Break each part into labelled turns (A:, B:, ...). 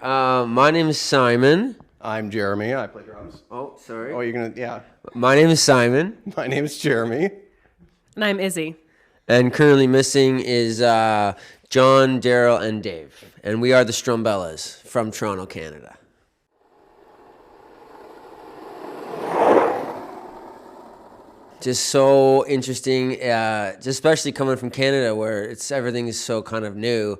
A: My name is Simon.
B: I'm Jeremy. I play drums.
A: Oh, sorry.
B: Oh, you're gonna, yeah.
A: My name is Simon.
B: My name is Jeremy.
C: And I'm Izzy.
A: And currently missing is John, Daryl, and Dave. And we are the Strumbellas from Toronto, Canada. Just so interesting, just especially coming from Canada where everything is so kind of new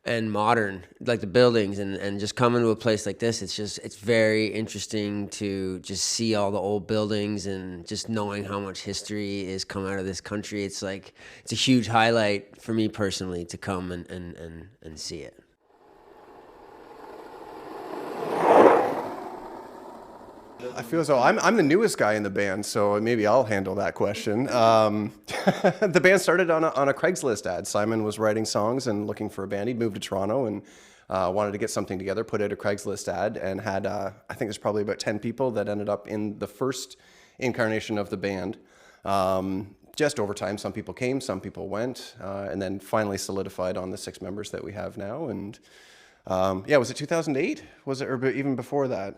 A: and modern, like the buildings, and just coming to a place like this, it's very interesting to just see all the old buildings and just knowing how much history is come out of this country. It's like, it's a huge highlight for me personally to come and see it.
B: I feel as though I'm the newest guy in the band, so maybe I'll handle that question. The band started on a Craigslist ad. Simon was writing songs and looking for a band. He'd moved to Toronto and wanted to get something together, put out a Craigslist ad, and had, I think there's probably about 10 people that ended up in the first incarnation of the band. Just over time, some people came, some people went, and then finally solidified on the 6 members that we have now. And yeah, was it 2008? Was it, or even before that?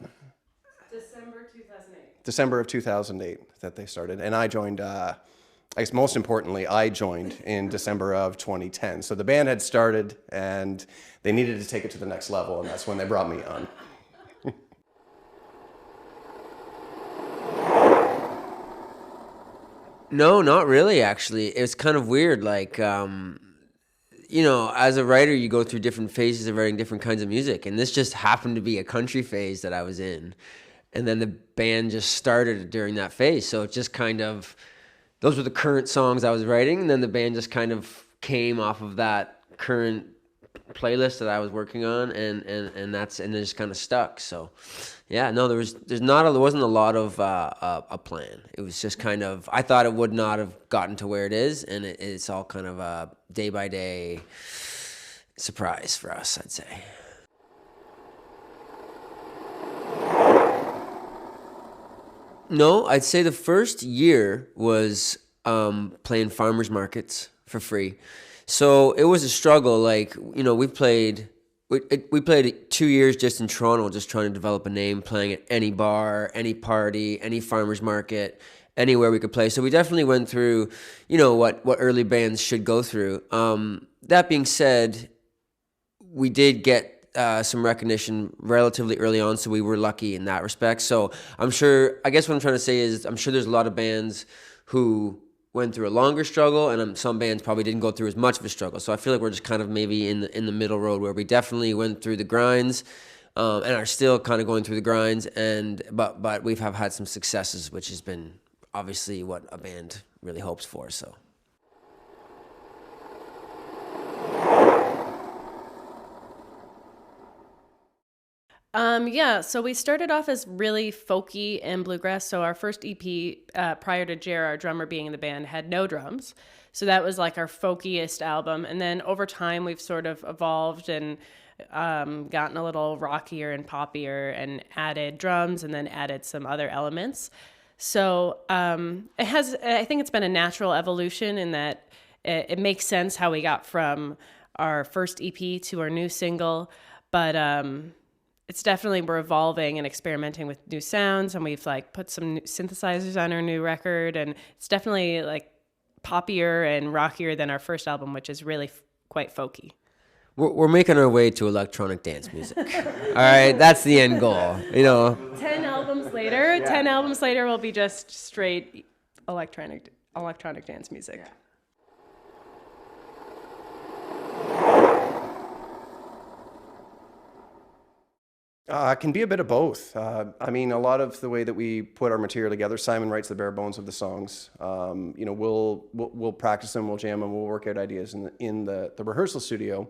B: December of 2008 that they started. And I joined, I guess most importantly, I joined in December of 2010. So the band had started and they needed to take it to the next level, and that's when they brought me on.
A: No, not really, actually. It's kind of weird. Like, you know, as a writer, you go through different phases of writing different kinds of music. And this just happened to be a country phase that I was in. And then the band just started during that phase. So it just kind of, those were the current songs I was writing. And then the band just kind of came off of that current playlist that I was working on. And it just kind of stuck. So yeah, no, there wasn't a lot of a plan. It was just kind of, I thought it would not have gotten to where it is. And it's all kind of a day by day surprise for us, I'd say. No, I'd say the first year was playing farmers markets for free. So it was a struggle. Like, you know, we played 2 years just in Toronto, just trying to develop a name, playing at any bar, any party, any farmers market, anywhere we could play. So we definitely went through, you know, what early bands should go through. That being said, we did get some recognition relatively early on, so we were lucky in that respect. So I guess what I'm trying to say is I'm sure there's a lot of bands who went through a longer struggle, and some bands probably didn't go through as much of a struggle. So I feel like we're just kind of maybe in the middle road where we definitely went through the grinds and are still kind of going through the grinds, but we have had some successes, which has been obviously what a band really hopes for. So.
C: Yeah, so we started off as really folky and bluegrass. So our first EP, prior to Jahre, our drummer being in the band, had no drums. So that was like our folkiest album. And then over time, we've sort of evolved and gotten a little rockier and poppier and added drums and then added some other elements. So I think it's been a natural evolution in that it makes sense how we got from our first EP to our new single. But it's definitely, we're evolving and experimenting with new sounds, and we've like put some new synthesizers on our new record, and it's definitely like poppier and rockier than our first album, which is really quite folky.
A: We're making our way to electronic dance music. All right, that's the end goal. You know,
C: 10 albums later will be just straight electronic dance music. Yeah.
B: It can be a bit of both. I mean, a lot of the way that we put our material together, Simon writes the bare bones of the songs. You know, we'll practice them, we'll jam them, we'll work out ideas in the rehearsal studio.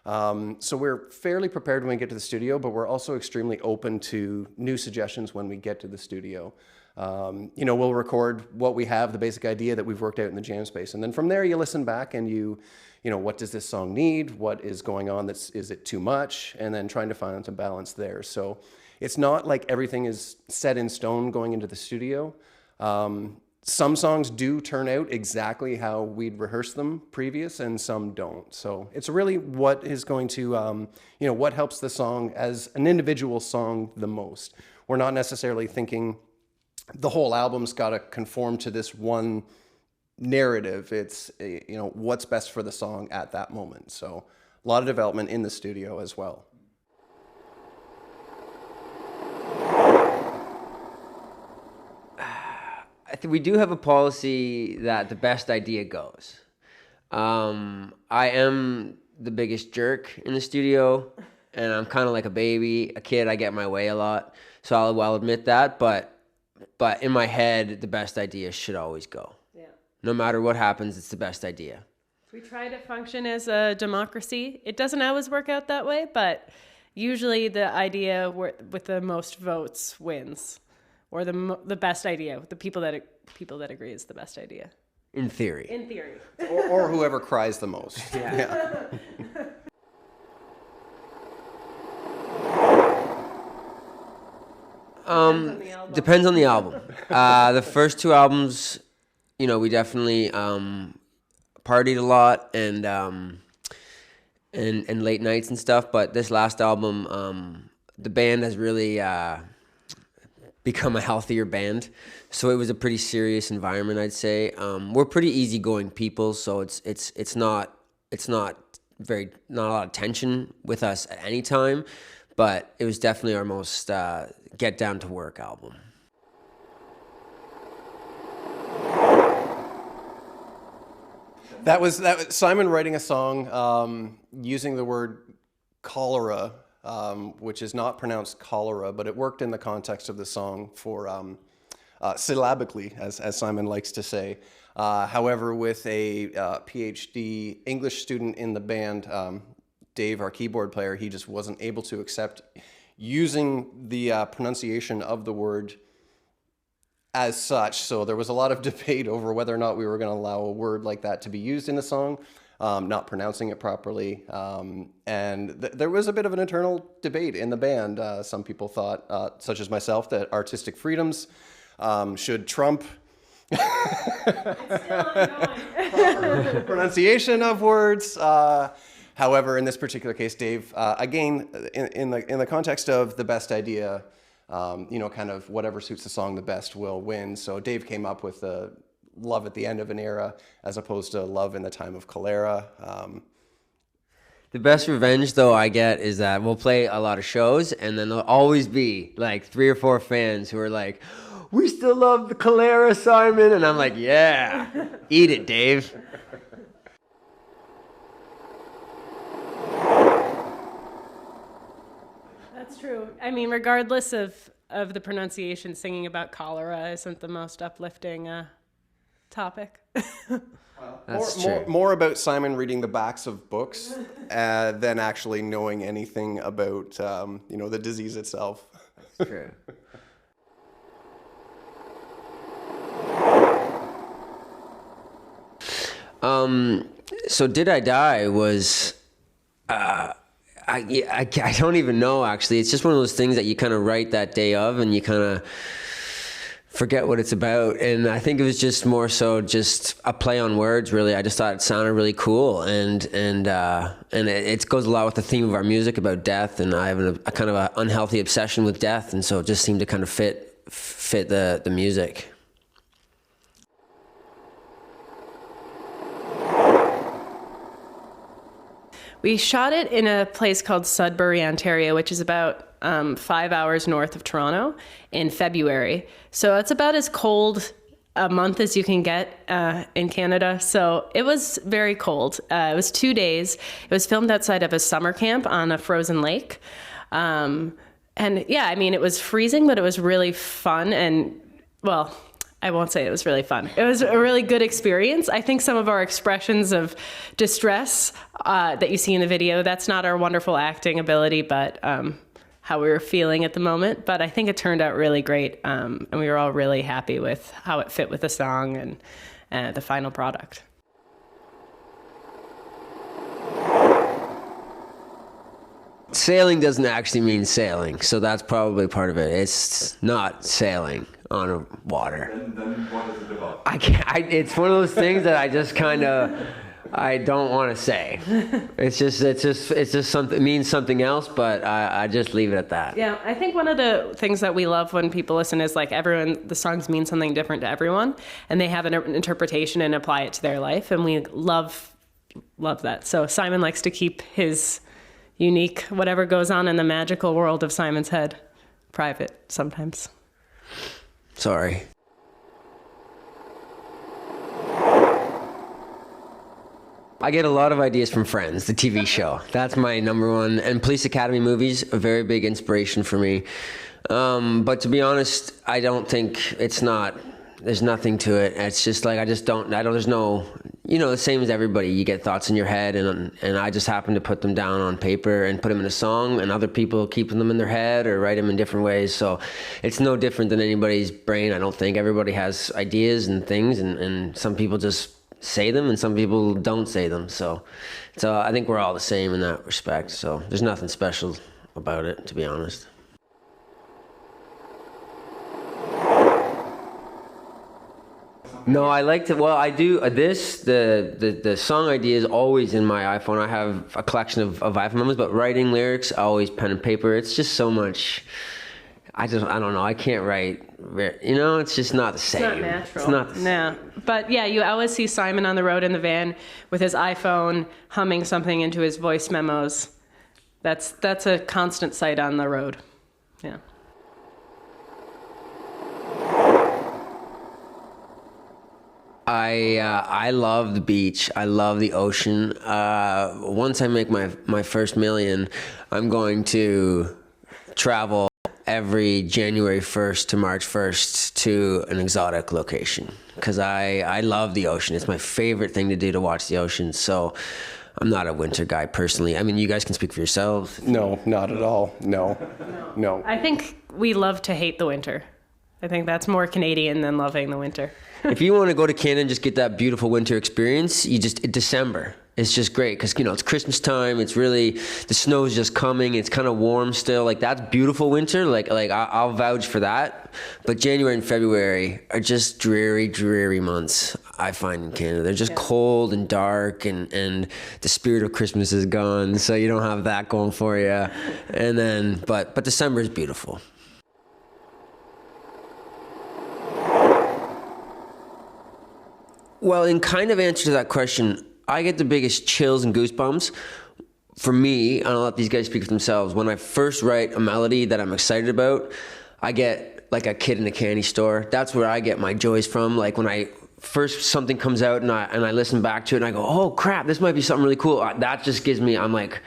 B: So we're fairly prepared when we get to the studio, but we're also extremely open to new suggestions when we get to the studio. You know, we'll record what we have, the basic idea that we've worked out in the jam space, and then from there you listen back and you know, what does this song need? What is going on? Is it too much? And then trying to find some balance there. So it's not like everything is set in stone going into the studio. some songs do turn out exactly how we'd rehearsed them previous, and some don't. So it's really what is going to, what helps the song as an individual song the most. We're not necessarily thinking the whole album's got to conform to this one narrative. It's, what's best for the song at that moment. So a lot of development in the studio as well.
A: I think we do have a policy that the best idea goes. I am the biggest jerk in the studio, and I'm kind of like a baby, a kid. I get my way a lot, so I'll admit that. But in my head, the best idea should always go. Yeah. No matter what happens, it's the best idea.
C: We try to function as a democracy. It doesn't always work out that way, but usually the idea with the most votes wins. Or the best idea, the people that agree is the best idea.
A: In theory.
C: In theory.
B: or whoever cries the most. Yeah.
A: Depends on the album. The first two albums, we definitely partied a lot and late nights and stuff. But this last album, the band has really become a healthiher band, so it was a pretty serious environment, I'd say. We're pretty easygoing people, so it's not a lot of tension with us at any time, but it was definitely our most get down to work album.
B: That was Simon writing a song using the word cholera, which is not pronounced cholera, but it worked in the context of the song for syllabically, as Simon likes to say. However, with a PhD English student in the band, Dave, our keyboard player, he just wasn't able to accept using the pronunciation of the word as such. So there was a lot of debate over whether or not we were going to allow a word like that to be used in the song. Not pronouncing it properly. And there was a bit of an internal debate in the band. Some people thought, such as myself, that artistic freedoms should trump pronunciation of words. However, in this particular case, Dave, again, in the context of the best idea, kind of whatever suits the song the best will win. So Dave came up with the love at the end of an era as opposed to love in the time of cholera.
A: The best revenge, though, I get is that we'll play a lot of shows, and then there'll always be like 3 or 4 fans who are like, "We still love the cholera, Simon," and I'm like, "Yeah, eat it, Dave."
C: That's true. I mean, regardless of the pronunciation, singing about cholera isn't the most uplifting topic.
B: More about Simon reading the backs of books than actually knowing anything about the disease itself.
A: That's true. So Did I Die was I don't even know, actually. It's just one of those things that you kind of write that day of and you kind of forget what it's about. And I think it was just more so just a play on words, really. I just thought it sounded really cool, and it goes a lot with the theme of our music about death, and I have a kind of an unhealthy obsession with death, and so it just seemed to kind of fit the music.
C: We shot it in a place called Sudbury, Ontario, which is about 5 hours north of Toronto, in February. So it's about as cold a month as you can get in Canada. So it was very cold. It was 2 days. It was filmed outside of a summer camp on a frozen lake. And yeah, I mean, it was freezing, but it was really fun. And well, I won't say it was really fun. It was a really good experience. I think some of our expressions of distress that you see in the video, that's not our wonderful acting ability, but how we were feeling at the moment. But I think it turned out really great. And we were all really happy with how it fit with the song and the final product.
A: Sailing doesn't actually mean sailing, so that's probably part of it. It's not sailing. on a water.
D: Then what is it about?
A: I can't. It's one of those things that I just kind of. I don't want to say. It's just something, it means something else, but I just leave it at that.
C: Yeah, I think one of the things that we love when people listen is like the songs mean something different to everyone, and they have an interpretation and apply it to their life, and we love that. So Simon likes to keep his unique, whatever goes on in the magical world of Simon's head, private sometimes.
A: Sorry. I get a lot of ideas from Friends, the TV show. That's my number one. And Police Academy movies, a very big inspiration for me. But to be honest, I don't think there's nothing to it. It's just like, there's no, the same as everybody. You get thoughts in your head, and I just happen to put them down on paper and put them in a song, and other people keep them in their head or write them in different ways. So it's no different than anybody's brain. I don't think everybody has ideas and things, and some people just say them and some people don't say them. So I think we're all the same in that respect. So there's nothing special about it, to be honest. No, I like to, I do the song idea is always in my iPhone. I have a collection of iPhone members, but writing lyrics, always pen and paper. It's just so much, I don't know, I can't write, it's just not the same.
C: It's not natural.
A: It's not the same.
C: No. But yeah, you always see Simon on the road in the van with his iPhone humming something into his voice memos. That's a constant sight on the road. Yeah.
A: I love the beach. I love the ocean. Once I make my first million, I'm going to travel every January 1st to March 1st to an exotic location, because I love the ocean. It's my favorite thing to do, to watch the ocean. So I'm not a winter guy personally. I mean, you guys can speak for yourselves.
B: No, not at all. No.
C: I think we love to hate the winter. I think that's more Canadian than loving the winter.
A: If you want to go to Canada and just get that beautiful winter experience, December. It's just great because, it's Christmas time. It's really, the snow's just coming. It's kind of warm still. Like, that's beautiful winter. Like I'll vouch for that. But January and February are just dreary, dreary months, I find, in Canada. They're just cold and dark, and the spirit of Christmas is gone. So you don't have that going for you. And then, but December is beautiful. Well, in kind of answer to that question, I get the biggest chills and goosebumps. For me, and I'll let these guys speak for themselves, when I first write a melody that I'm excited about, I get like a kid in a candy store. That's where I get my joys from. Like when something comes out and I listen back to it and I go, oh crap, this might be something really cool. That just gives me, I'm like,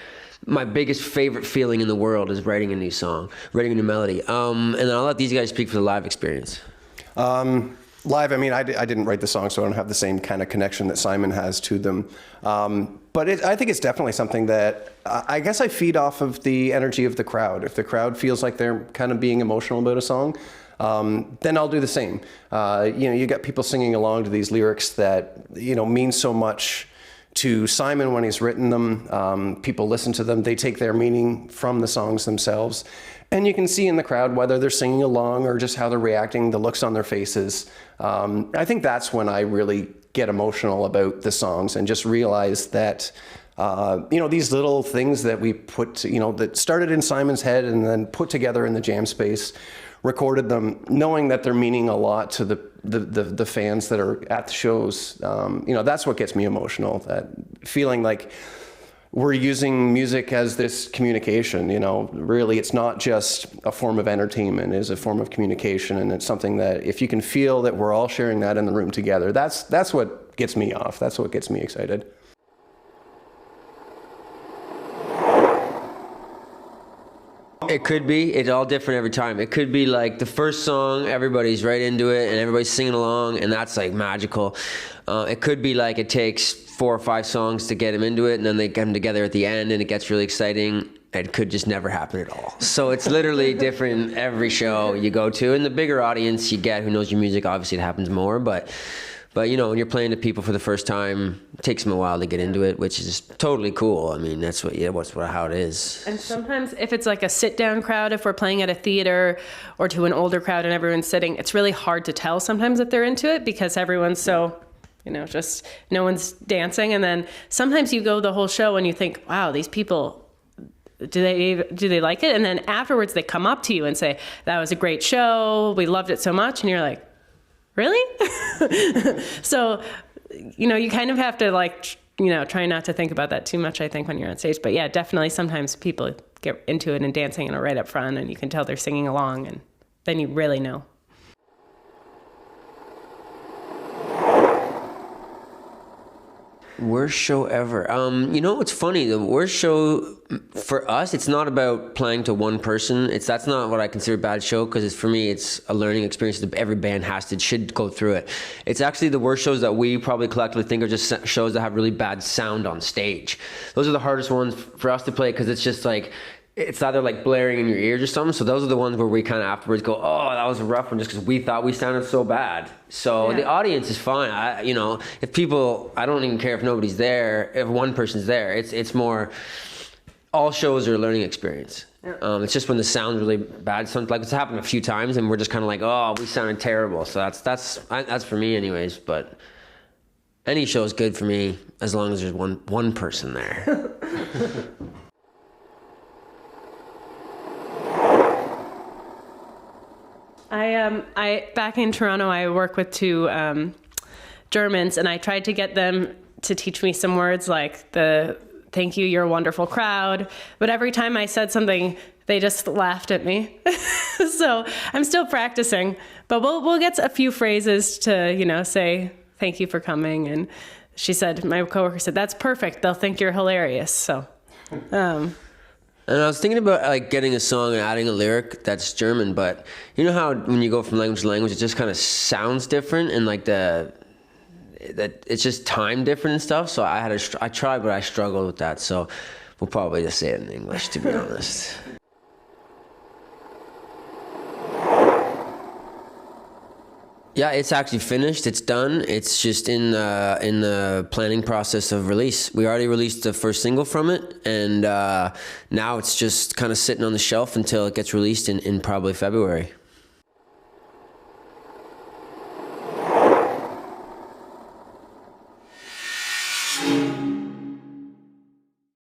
A: my biggest favorite feeling in the world is writing a new song, writing a new melody. And then I'll let these guys speak for the live experience.
B: Live, I mean, I didn't write the song, so I don't have the same kind of connection that Simon has to them. But I think it's definitely something that I guess I feed off of the energy of the crowd. If the crowd feels like they're kind of being emotional about a song, then I'll do the same. You got people singing along to these lyrics that, mean so much to Simon when he's written them. People listen to them. They take their meaning from the songs themselves. And you can see in the crowd whether they're singing along or just how they're reacting, the looks on their faces. I think that's when I really get emotional about the songs and just realize that, these little things that we put, that started in Simon's head and then put together in the jam space, recorded them, knowing that they're meaning a lot to the fans that are at the shows. That's what gets me emotional, that feeling like we're using music as this communication, really it's not just a form of entertainment, it's a form of communication, and it's something that if you can feel that we're all sharing that in the room together, that's what gets me off, that's what gets me excited.
A: It could be. It's all different every time. It could be like the first song, everybody's right into it and everybody's singing along, and that's like magical. It could be like it takes 4 or 5 songs to get them into it, and then they come together at the end and it gets really exciting. It could just never happen at all. So it's literally different every show you go to. And the bigger audience you get who knows your music, obviously it happens more. But But you know, when you're playing to people for the first time, it takes them a while to get into it, which is totally cool. I mean, that's how it is.
C: And sometimes if it's like a sit-down crowd, if we're playing at a theater or to an older crowd and everyone's sitting, it's really hard to tell sometimes if they're into it because everyone's so, you know, just no one's dancing. And then sometimes you go the whole show and you think, wow, these people, do they like it? And then afterwards they come up to you and say, that was a great show. We loved it so much. And you're like, really? So, you know, you kind of have to like, you know, try not to think about that too much, I think, when you're on stage. But yeah, definitely sometimes people get into it and dancing and are right up front and you can tell they're singing along and then you really know.
A: Worst show ever. You know what's funny? The worst show for us, it's not about playing to one person. That's not what I consider a bad show because for me, it's a learning experience that every band should go through it. It's actually the worst shows that we probably collectively think are just shows that have really bad sound on stage. Those are the hardest ones for us to play because it's just like, it's either like blaring in your ears or something. So those are the ones where we kind of afterwards go, oh, that was a rough one just because we thought we sounded so bad. So the audience is fine. You know, if people, I don't even care if nobody's there, if one person's there. It's more, all shows are a learning experience. Yeah. It's just when the sound's really bad. Something like it's happened a few times and we're just kind of like, oh, we sounded terrible. So that's for me anyways. But any show is good for me as long as there's one person there.
C: I back in Toronto, I work with two Germans, and I tried to get them to teach me some words like the "thank you, you're a wonderful crowd." But every time I said something, they just laughed at me. So I'm still practicing, but we'll get a few phrases to, you know, say thank you for coming. And she said, my coworker said, "That's perfect. They'll think you're hilarious." So.
A: And I was thinking about like getting a song and adding a lyric that's German, but you know how when you go from language to language, it just kind of sounds different and like that it's just time different and stuff. So I tried, but I struggled with that. So we'll probably just say it in English, to be honest. Yeah, it's actually finished. It's done. It's just in the planning process of release. We already released the first single from it, and now it's just kind of sitting on the shelf until it gets released in probably February.